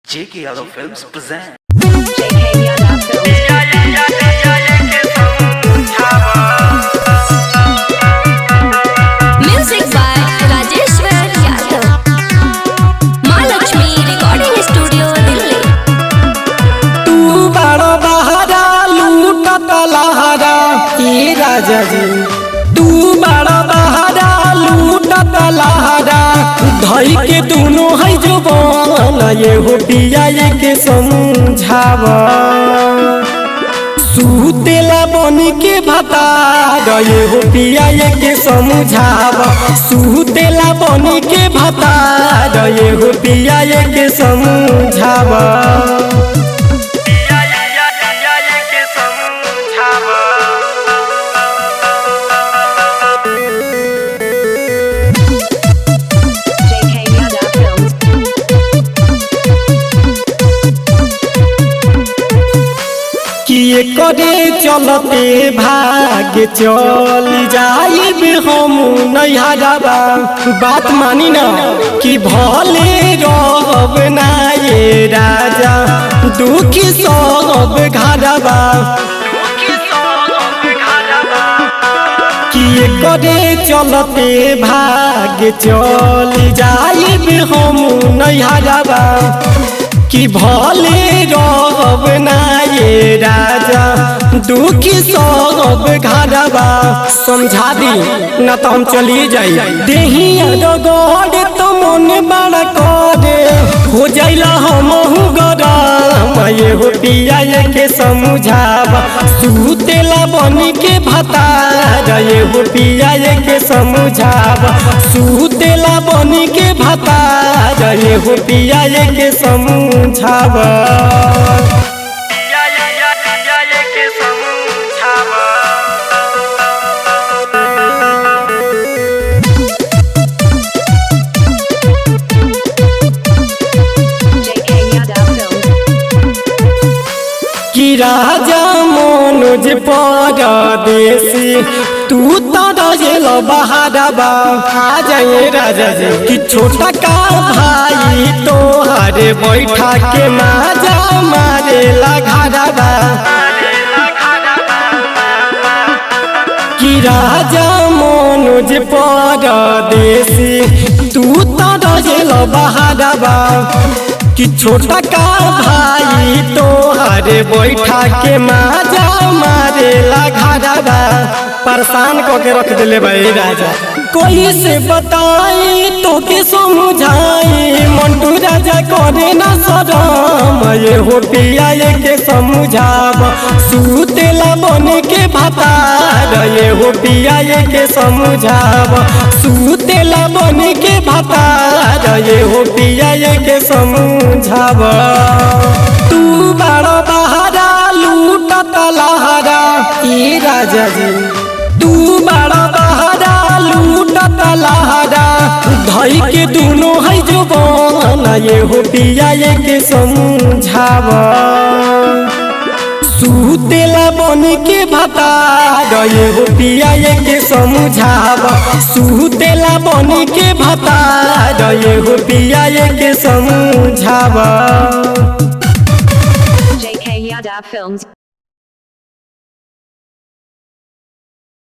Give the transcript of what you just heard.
JK Yadav Films present. JK Yadav Films. Music by Rajeshwar Yadav. Mahalakshmi Recording Studio, Delhi. तू बड़ा बहारा लूटत लहरा ए राजा जी। तू बड़ा बहारा लूटत लहरा धई के दोनों है जुबान ये हो पिया के समझावा। सूतेला बनी के भता ये हो पिया के समझावा। सूतेला बनी के भता ये हो पिया के समझावा। JK Yadav Films. किए करे चलते भाग चल जाइब हम नैहरबा। बात मानी ना कि भले रब ना ये राजा दुखी सब घरबा। किए करे चलते भाग चल जाइब हम नैहरबा कि भले रब ना ये राजा दुखी सब घरबा। समझा दी न तो हम चली जाई देहिया गड़ तो मन बड़ा करे हो जाइला हम गरम ये हो पिया के समझावा। सूतेला बनी के भता ये हो पिया के समझावा। सूतेला बनी के भता ये हो पिया के समझावा। JK Yadav Films. कि राजा मनोज परदेसी तू तो रजेल बहारबा। आ जाए राजा जी कि छोटा का भाई तोहरे बैठा के माजा मारे घरबा। कि राजा मनोज परदेसी तू तो रजेल बहारबा कि छोटा का भाई तोहरे बैठा के माजा मारे घरबा। परेशान को के रख दिले भाई राजा। कोई से बताई तो के समझाई मंटू राजा करे ना शरम ये हो पिया के समझावा। सूतेला बने के भता ये हो पिया के समझावा। सूतेला बने के भता ये हो पिया के समझावा। तू बड़ा बहारा लूटत लहरा ए राजा जी। तू बड़ा बहारा लूटत लहरा धई के दोनों है जुबान ये हो पिया के समझावा। सूतेला बनी के भता ये हो पिया के समझावा। सूतेला बनी के भता ये हो पिया के समझावा। JK Yadav Films.